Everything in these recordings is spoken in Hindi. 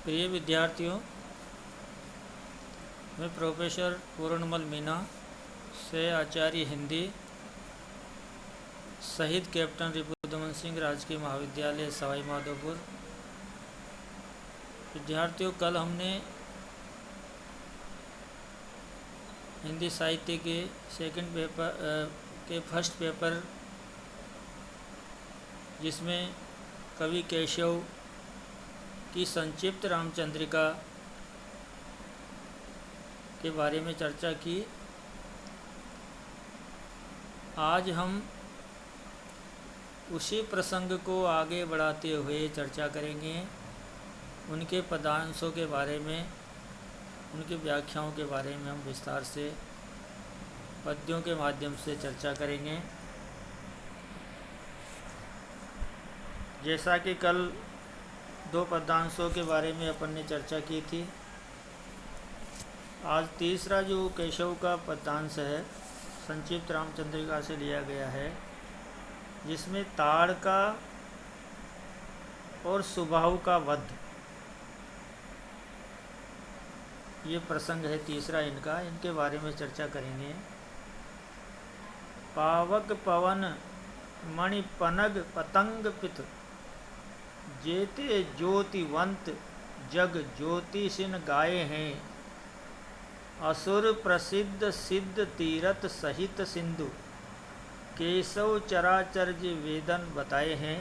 प्रिय विद्यार्थियों, मैं प्रोफेसर पूर्णमल मीना से आचार्य हिंदी शहीद कैप्टन रिपुदमन सिंह राजकीय महाविद्यालय सवाई माधोपुर। विद्यार्थियों, कल हमने हिंदी साहित्य के सेकंड पेपर के फर्स्ट पेपर, जिसमें कवि केशव की संक्षिप्त रामचंद्रिका के बारे में चर्चा की। आज हम उसी प्रसंग को आगे बढ़ाते हुए चर्चा करेंगे। उनके पदांशों के बारे में, उनकी व्याख्याओं के बारे में हम विस्तार से पद्यों के माध्यम से चर्चा करेंगे। जैसा कि कल दो पदांशों के बारे में अपन ने चर्चा की थी, आज तीसरा जो केशव का पदांश है संक्षिप्त रामचंद्रिका से लिया गया है, जिसमें ताड़का और सुबाहु का वध, ये प्रसंग है तीसरा इनका। इनके बारे में चर्चा करेंगे। पावक पवन मणि पनग पतंग पित, जेते ज्योतिवंत जग ज्योतिषिन गाये हैं। असुर प्रसिद्ध सिद्ध तीरथ सहित सिंधु, केशव चराचर जे वेदन बताए हैं।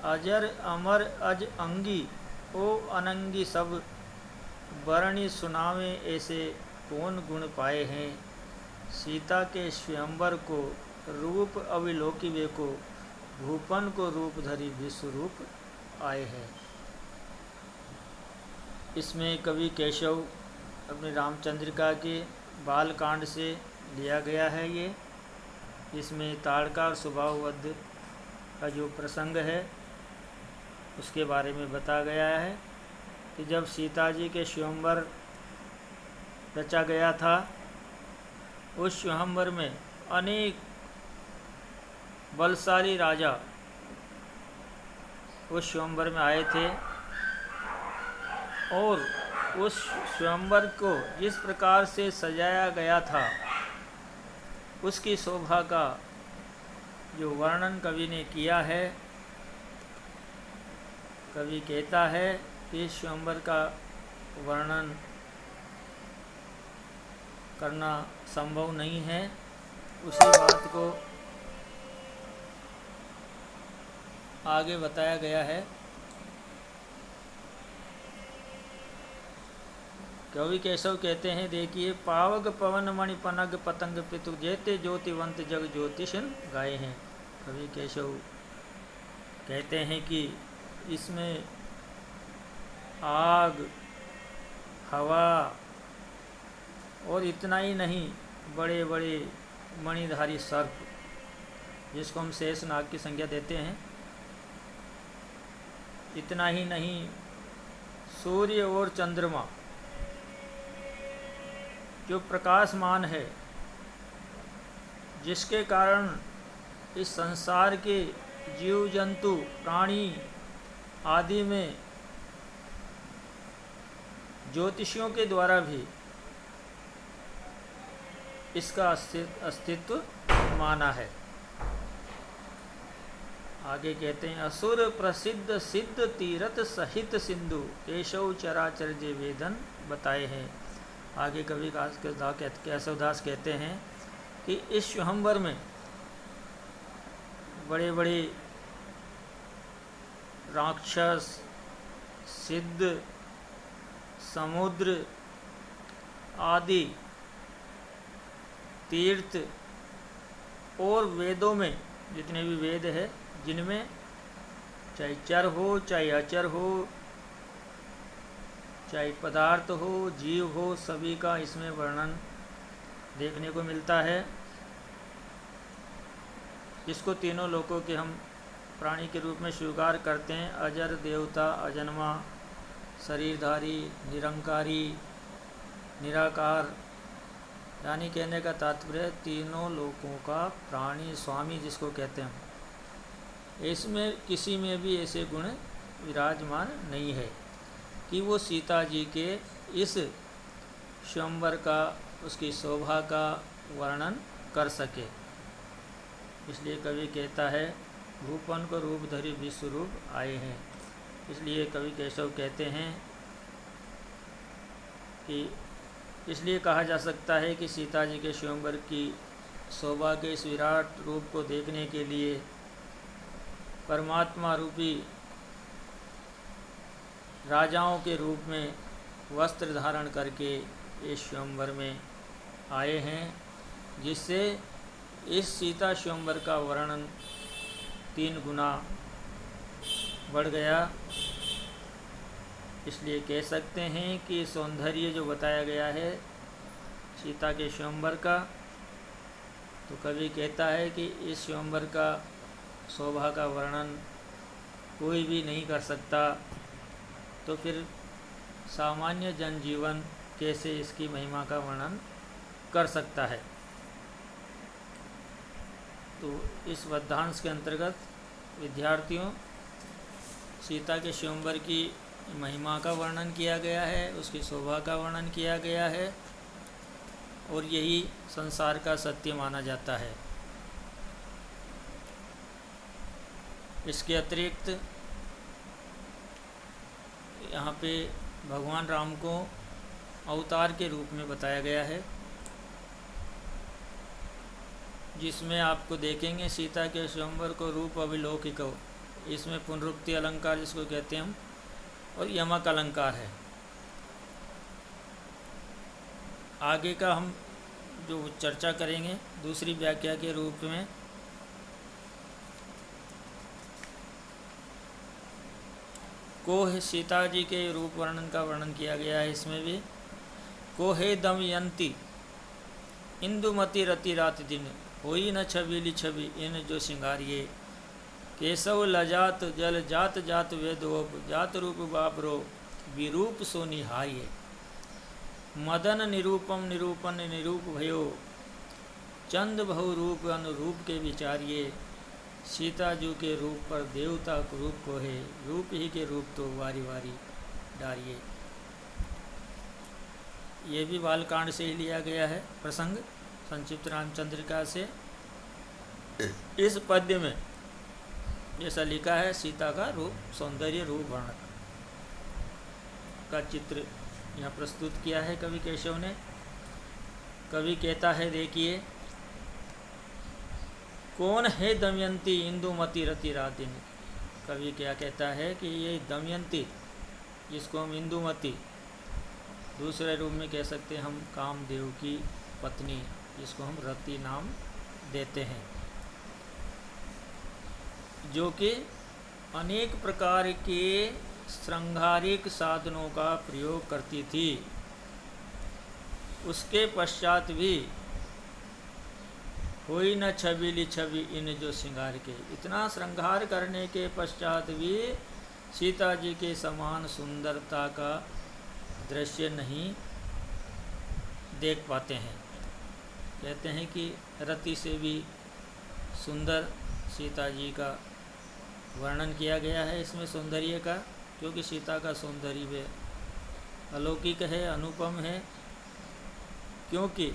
अजर अमर अज अंगी ओ अनंगी सब, वर्णि सुनावे ऐसे कौन गुण पाए हैं। सीता के स्वयंवर को रूप अविलोकिवे को, भूपन को रूप धरी विश्व रूप आए हैं। इसमें कवि केशव अपने रामचंद्रिका के बालकांड से लिया गया है। ये इसमें ताड़का और सुबाहु वध का जो प्रसंग है उसके बारे में बताया गया है कि जब सीता जी के स्वयंवर रचा गया था, उस स्वयंवर में अनेक बलशाली राजा उस स्वयंवर में आए थे, और उस स्वयंवर को जिस प्रकार से सजाया गया था उसकी शोभा का जो वर्णन कवि ने किया है। कवि कहता है कि इस स्वयंवर का वर्णन करना संभव नहीं है। उसी बात को आगे बताया गया है। कवि केशव कहते हैं, देखिए, पावक पवन मणि पनग पतंग पितु, जेते ज्योतिवंत जग ज्योतिषन गाए हैं। कवि केशव कहते हैं कि इसमें आग, हवा और इतना ही नहीं, बड़े बड़े मणिधारी सर्प, जिसको हम शेष नाग की संज्ञा देते हैं, इतना ही नहीं, सूर्य और चंद्रमा जो प्रकाशमान है, जिसके कारण इस संसार के जीव जंतु प्राणी आदि में ज्योतिषियों के द्वारा भी इसका अस्तित्व माना है। आगे कहते हैं, असुर प्रसिद्ध सिद्ध तीरथ सहित सिंधु, केशव चराचर जे वेदन बताए हैं। आगे कवि केशवदास कहते हैं कि इस स्वयंवर में बड़े बड़े राक्षस, सिद्ध, समुद्र आदि तीर्थ और वेदों में जितने भी वेद है, जिनमें चाहे चर हो चाहे अचर हो, चाहे पदार्थ हो जीव हो, सभी का इसमें वर्णन देखने को मिलता है। जिसको तीनों लोकों के हम प्राणी के रूप में स्वीकार करते हैं, अजर, देवता, अजन्मा, शरीरधारी, निरंकारी, निराकार, यानी कहने का तात्पर्य तीनों लोकों का प्राणी स्वामी जिसको कहते हैं, इसमें किसी में भी ऐसे गुण विराजमान नहीं है। कि वो सीता जी के इस स्वयंवर का, उसकी शोभा का वर्णन कर सके। इसलिए कवि कहता है भूपन को रूप धरि विश्व रूप आए हैं। इसलिए कवि केशव कहते हैं कि इसलिए कहा जा सकता है कि सीता जी के स्वयंवर की शोभा के इस विराट रूप को देखने के लिए परमात्मा रूपी राजाओं के रूप में वस्त्र धारण करके इस स्वयंवर में आए हैं, जिससे इस सीता स्वयंवर का वर्णन 3 गुना बढ़ गया। इसलिए कह सकते हैं कि सौंदर्य जो बताया गया है सीता के स्वयंवर का, तो कवि कहता है कि इस स्वयंवर का शोभा का वर्णन कोई भी नहीं कर सकता, तो फिर सामान्य जनजीवन कैसे इसकी महिमा का वर्णन कर सकता है। तो इस पद्यांश के अंतर्गत विद्यार्थियों सीता के स्वयंवर की महिमा का वर्णन किया गया है, उसकी शोभा का वर्णन किया गया है, और यही संसार का सत्य माना जाता है। इसके अतिरिक्त यहाँ पे भगवान राम को अवतार के रूप में बताया गया है, जिसमें आपको देखेंगे सीता के स्वयंवर को रूप अविलोकिको, इसमें पुनरुक्ति अलंकार जिसको कहते हैं हम, और यमक अलंकार है। आगे का हम जो चर्चा करेंगे दूसरी व्याख्या के रूप में कोह सीता जी के रूप वर्णन का वर्णन किया गया है। इसमें भी कोहे दमयंती इंदुमती रति रात दिन होई न छबीली छवि इन जो सिंगारिये केशव लजात जल जात जात वेदोप जात रूप बापरो विरूप सो निहारिये मदन निरूपम निरूपन निरूप भयो चंद बहु रूप अनुरूप के विचारिये सीता जू के रूप पर देवता रूप को है रूप ही के रूप तो वारी वारी डारिये। ये भी बालकांड से ही लिया गया है प्रसंग संक्षिप्त रामचंद्रिका से। इस पद्य में जैसा लिखा है सीता का रूप सौंदर्य रूप वर्णन का चित्र यहाँ प्रस्तुत किया है कवि केशव ने। कवि कहता है देखिए, कौन है दमयंती इंदुमती रति रातिन। कवि क्या कहता है कि ये दमयंती जिसको हम इंदुमती, दूसरे रूप में कह सकते हैं हम कामदेव की पत्नी जिसको हम रति नाम देते हैं, जो कि अनेक प्रकार के श्रृंगारिक साधनों का प्रयोग करती थी। उसके पश्चात भी होई न छबीली छवि इन जो श्रृंगार के, इतना श्रृंगार करने के पश्चात भी सीता जी के समान सुंदरता का दृश्य नहीं देख पाते हैं। कहते हैं कि रति से भी सुंदर सीता जी का वर्णन किया गया है इसमें सौंदर्य का, क्योंकि सीता का सौंदर्य अलौकिक है, अनुपम है। क्योंकि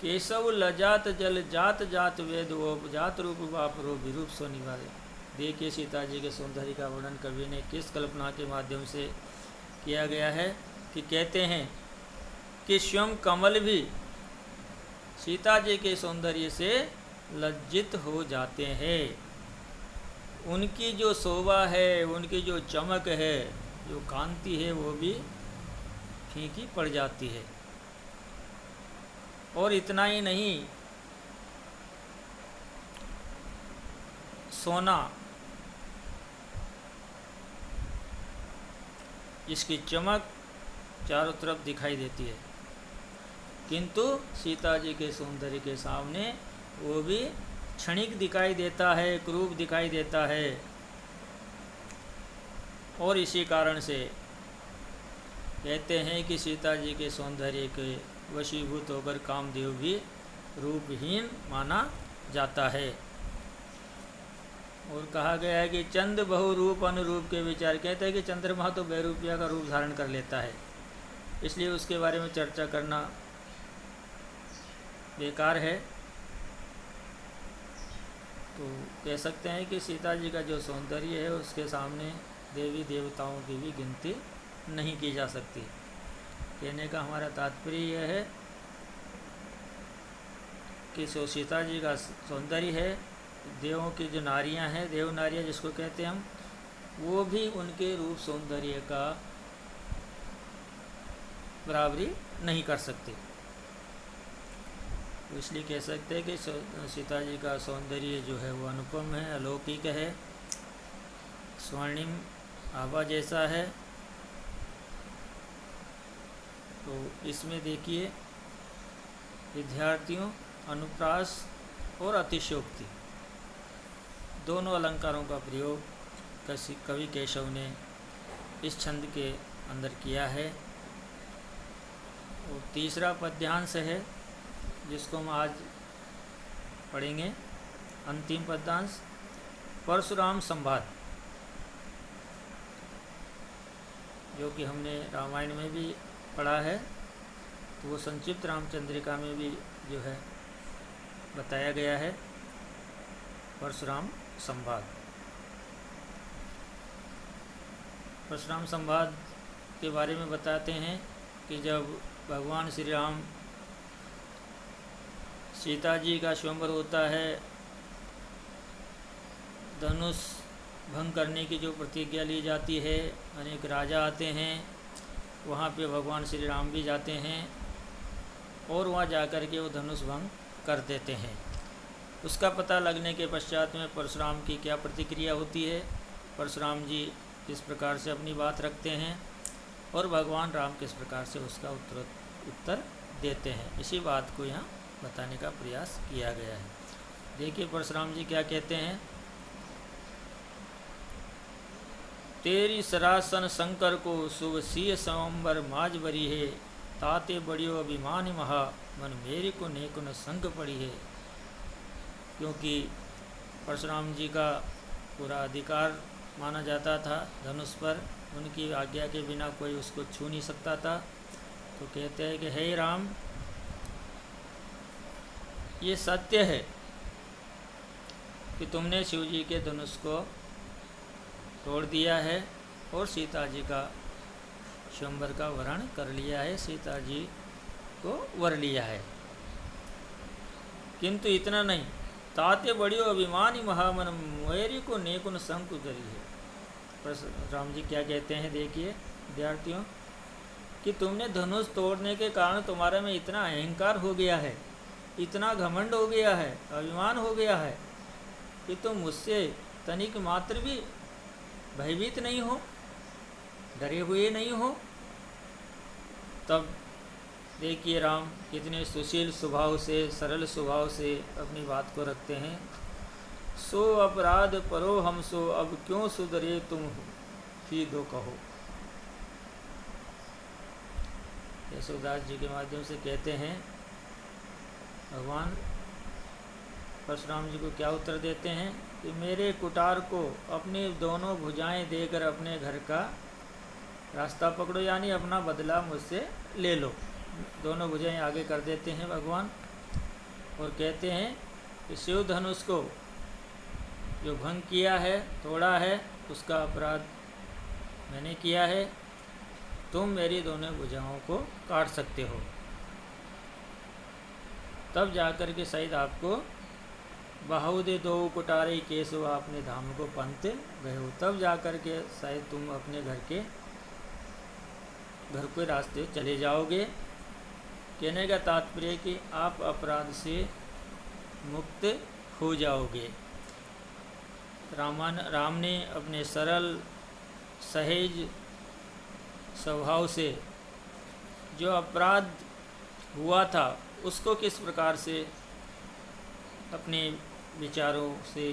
केशव लजात जल जात जात वेद वो जात रूप बाप रो विरूप सो निवारे। देखिए सीता जी के सौंदर्य का वर्णन कवि ने किस कल्पना के माध्यम से किया गया है कि कहते हैं कि स्वयं कमल भी सीता जी के सौंदर्य से लज्जित हो जाते हैं। उनकी जो शोभा है, उनकी जो चमक है, जो कांति है, वो भी फीकी पड़ जाती है। और इतना ही नहीं, सोना इसकी चमक चारों तरफ दिखाई देती है, किंतु सीता जी के सौंदर्य के सामने वो भी क्षणिक दिखाई देता है, क्रूप दिखाई देता है। और इसी कारण से कहते हैं कि सीता जी के सौंदर्य के वशीभूत होकर कामदेव भी रूपहीन माना जाता है। और कहा गया है कि चंद बहुरूप अनुरूप के विचार, कहते हैं कि चंद्रमा तो बहुरूपिया का रूप धारण कर लेता है, इसलिए उसके बारे में चर्चा करना बेकार है। तो कह सकते हैं कि सीता जी का जो सौंदर्य है उसके सामने देवी देवताओं की भी गिनती नहीं की जा सकती। कहने का हमारा तात्पर्य यह है कि सीता जी का सौंदर्य है, देवों की जो नारियां हैं, देव नारियां जिसको कहते हैं हम, वो भी उनके रूप सौंदर्य का बराबरी नहीं कर सकते। तो इसलिए कह सकते हैं कि सीता जी का सौंदर्य जो है वो अनुपम है, अलौकिक है, स्वर्णिम आभा जैसा है। तो इसमें देखिए विद्यार्थियों, अनुप्रास और अतिशयोक्ति दोनों अलंकारों का प्रयोग कवि केशव ने इस छंद के अंदर किया है। और तीसरा पद्यांश है जिसको हम आज पढ़ेंगे, अंतिम पद्यांश, परशुराम संवाद, जो कि हमने रामायण में भी पढ़ा है। तो वो संक्षिप्त रामचंद्रिका में भी जो है बताया गया है, परशुराम संवाद। परशुराम संवाद के बारे में बताते हैं कि जब भगवान श्री राम, सीता जी का स्वयंवर होता है, धनुष भंग करने की जो प्रतिज्ञा ली जाती है, अनेक राजा आते हैं, वहाँ पे भगवान श्री राम भी जाते हैं और वहाँ जाकर के वो धनुष भंग कर देते हैं। उसका पता लगने के पश्चात में परशुराम की क्या प्रतिक्रिया होती है, परशुराम जी किस प्रकार से अपनी बात रखते हैं और भगवान राम किस प्रकार से उसका उत्तर देते हैं, इसी बात को यहाँ बताने का प्रयास किया गया है। देखिए परशुराम जी क्या कहते हैं, तेरी सरासन शंकर को शुभ सीय संवर माज बरी है, ताते बड़ियो अभिमानी महा, मन मेरी को नेको न संग पड़ी है। क्योंकि परशुराम जी का पूरा अधिकार माना जाता था धनुष पर, उनकी आज्ञा के बिना कोई उसको छू नहीं सकता था। तो कहते हैं कि हे राम, ये सत्य है कि तुमने शिव जी के धनुष को तोड़ दिया है और सीता जी का स्वयंवर का वरण कर लिया है, सीता जी को वर लिया है। किंतु इतना नहीं, ताते बड़ियो अभिमानी महामन मोरी को नेकुन संक उतरी है। परशुराम जी क्या कहते हैं, देखिए विद्यार्थियों, कि तुमने धनुष तोड़ने के कारण तुम्हारे में इतना अहंकार हो गया है, इतना घमंड हो गया है, अभिमान हो गया है कि तुम मुझसे तनिक मात्र भी भयभीत नहीं हो, डरे हुए नहीं हो। तब देखिए राम कितने सुशील स्वभाव से, सरल स्वभाव से अपनी बात को रखते हैं। सो अपराध परो हम सो, अब क्यों सुधरे तुम ही दो कहो। यशोदास जी के माध्यम से कहते हैं, भगवान परशुराम जी को क्या उत्तर देते हैं कि मेरे कुटार को अपनी दोनों भुजाएं देकर अपने घर का रास्ता पकड़ो, यानी अपना बदला मुझसे ले लो। दोनों भुजाएं आगे कर देते हैं भगवान और कहते हैं कि शिव धनुष को जो भंग किया है, तोड़ा है, उसका अपराध मैंने किया है, तुम मेरी दोनों भुजाओं को काट सकते हो। तब जाकर के शायद आपको बाहुदे दो कुटारे केसो आपने धाम को पंत गए हो, तब जाकर के शायद तुम अपने घर के रास्ते चले जाओगे। कहने का तात्पर्य कि आप अपराध से मुक्त हो जाओगे। राम ने अपने सरल सहज स्वभाव से जो अपराध हुआ था उसको किस प्रकार से अपने विचारों से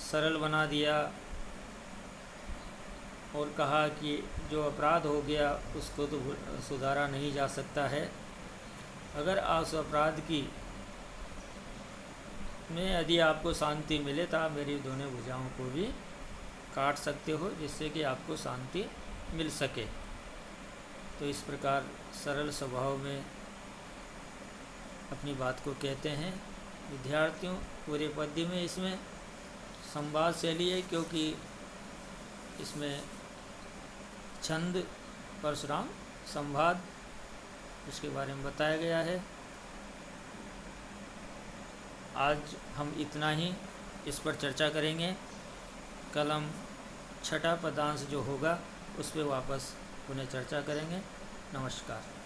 सरल बना दिया और कहा कि जो अपराध हो गया उसको तो सुधारा नहीं जा सकता है। अगर आप उस अपराध की में यदि आपको शांति मिले तो आप मेरी दोनों भुजाओं को भी काट सकते हो, जिससे कि आपको शांति मिल सके। तो इस प्रकार सरल स्वभाव में अपनी बात को कहते हैं विद्यार्थियों। पूरे पद्य में इसमें संवाद शैली है, क्योंकि इसमें छंद परशुराम संवाद उसके बारे में बताया गया है। आज हम इतना ही इस पर चर्चा करेंगे। कल हम छठा पदांश जो होगा उस पर वापस पुनः चर्चा करेंगे। नमस्कार।